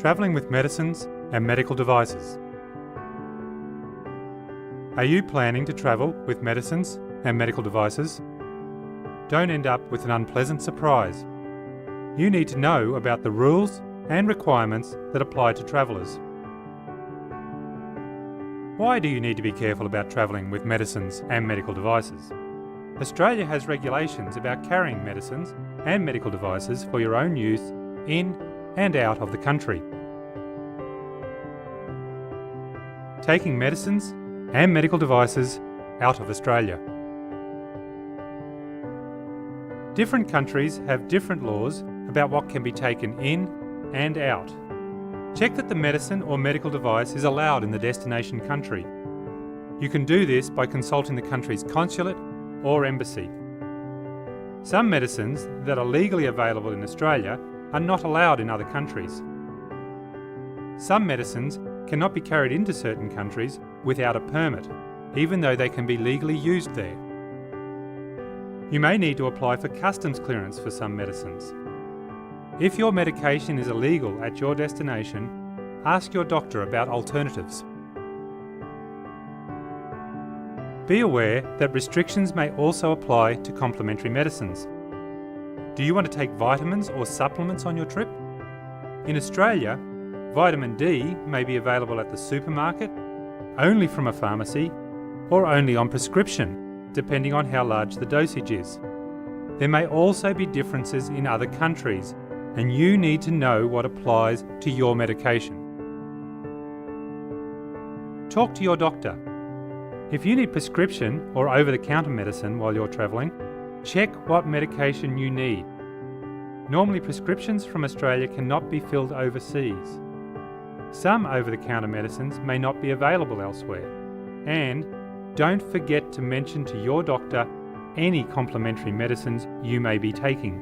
travelling with medicines and medical devices. Are you planning to travel with medicines and medical devices? Don't end up with an unpleasant surprise. You need to know about the rules and requirements that apply to travellers. Why do you need to be careful about travelling with medicines and medical devices? Australia has regulations about carrying medicines and medical devices for your own use in and out of the country. Taking medicines and medical devices out of Australia. Different countries have different laws about what can be taken in and out. Check that the medicine or medical device is allowed in the destination country. You can do this by consulting the country's consulate or embassy. Some medicines that are legally available in Australia are not allowed in other countries. Some medicines cannot be carried into certain countries without a permit, even though they can be legally used there. You may need to apply for customs clearance for some medicines. If your medication is illegal at your destination, ask your doctor about alternatives. Be aware that restrictions may also apply to complementary medicines. Do you want to take vitamins or supplements on your trip? In Australia, vitamin D may be available at the supermarket, only from a pharmacy, or only on prescription, depending on how large the dosage is. There may also be differences in other countries, and you need to know what applies to your medication. Talk to your doctor. If you need prescription or over-the-counter medicine while you're travelling, check what medication you need. Normally, prescriptions from Australia cannot be filled overseas. Some over-the-counter medicines may not be available elsewhere. And don't forget to mention to your doctor any complementary medicines you may be taking.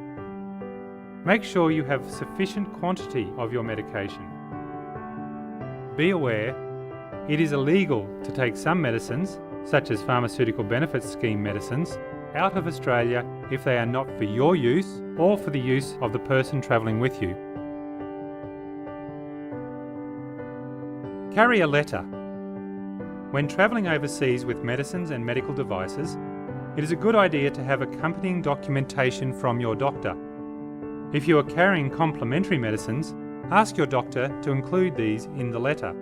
Make sure you have sufficient quantity of your medication. Be aware, it is illegal to take some medicines, such as Pharmaceutical Benefits Scheme medicines, out of Australia if they are not for your use or for the use of the person travelling with you. Carry a letter. When travelling overseas with medicines and medical devices, it is a good idea to have accompanying documentation from your doctor. If you are carrying complementary medicines, ask your doctor to include these in the letter.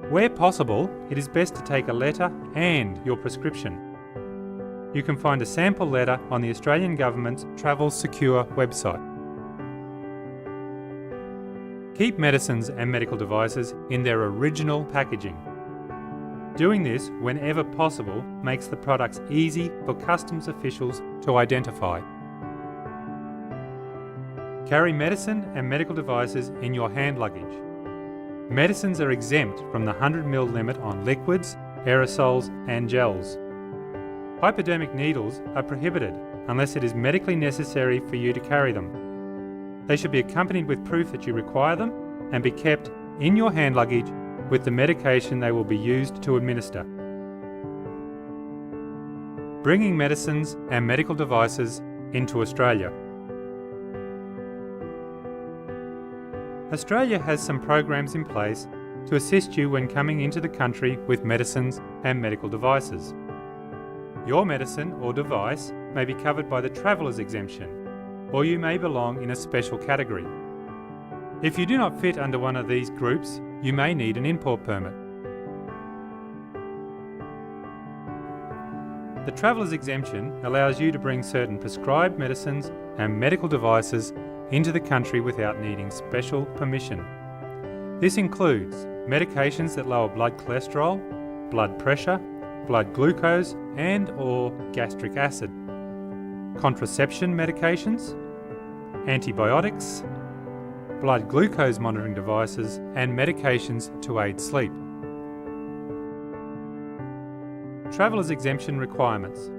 Where possible, it is best to take a letter and your prescription. You can find a sample letter on the Australian Government's Travel Secure website. Keep medicines and medical devices in their original packaging. Doing this whenever possible makes the products easy for customs officials to identify. Carry medicine and medical devices in your hand luggage. Medicines are exempt from the 100 ml limit on liquids, aerosols and gels. Hypodermic needles are prohibited unless it is medically necessary for you to carry them. They should be accompanied with proof that you require them and be kept in your hand luggage with the medication they will be used to administer. Bringing medicines and medical devices into Australia. Australia has some programs in place to assist you when coming into the country with medicines and medical devices. Your medicine or device may be covered by the Traveller's Exemption, or you may belong in a special category. If you do not fit under one of these groups, you may need an import permit. The Traveller's Exemption allows you to bring certain prescribed medicines and medical devices into the country without needing special permission. This includes medications that lower blood cholesterol, blood pressure, blood glucose and/or gastric acid, contraception medications, antibiotics, blood glucose monitoring devices and medications to aid sleep. Traveller's Exemption requirements.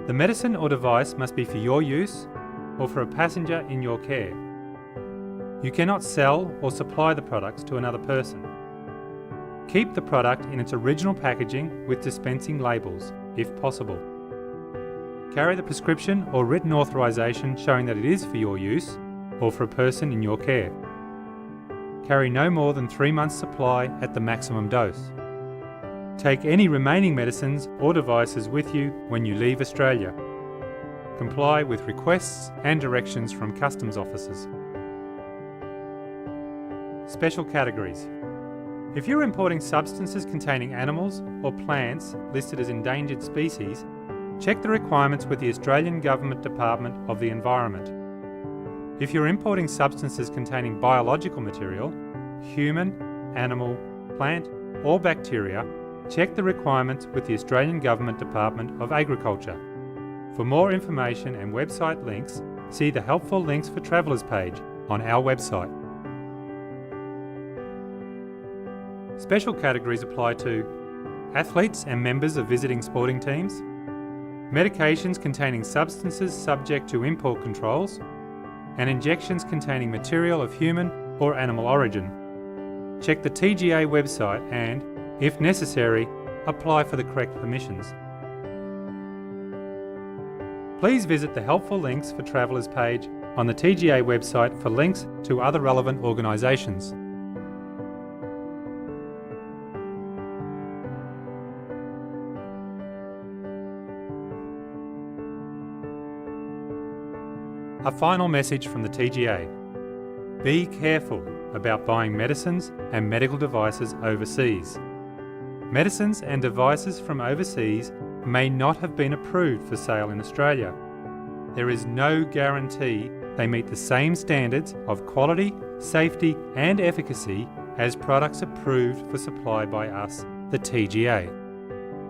The medicine or device must be for your use or for a passenger in your care. You cannot sell or supply the products to another person. Keep the product in its original packaging with dispensing labels, if possible. Carry the prescription or written authorisation showing that it is for your use or for a person in your care. Carry no more than 3 months' supply at the maximum dose. Take any remaining medicines or devices with you when you leave Australia. Comply with requests and directions from customs officers. Special categories. If you're importing substances containing animals or plants listed as endangered species, check the requirements with the Australian Government Department of the Environment. If you're importing substances containing biological material, human, animal, plant or bacteria, check the requirements with the Australian Government Department of Agriculture. For more information and website links, see the Helpful Links for Travellers page on our website. Special categories apply to athletes and members of visiting sporting teams, medications containing substances subject to import controls, and injections containing material of human or animal origin. Check the TGA website and, if necessary, apply for the correct permissions. Please visit the Helpful Links for Travellers page on the TGA website for links to other relevant organisations. A final message from the TGA. Be careful about buying medicines and medical devices overseas. Medicines and devices from overseas may not have been approved for sale in Australia. There is no guarantee they meet the same standards of quality, safety and efficacy as products approved for supply by us, the TGA.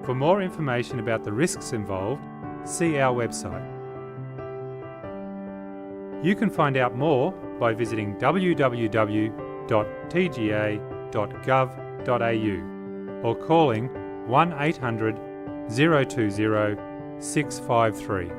For more information about the risks involved, see our website. You can find out more by visiting www.tga.gov.au or calling 1800 020 653.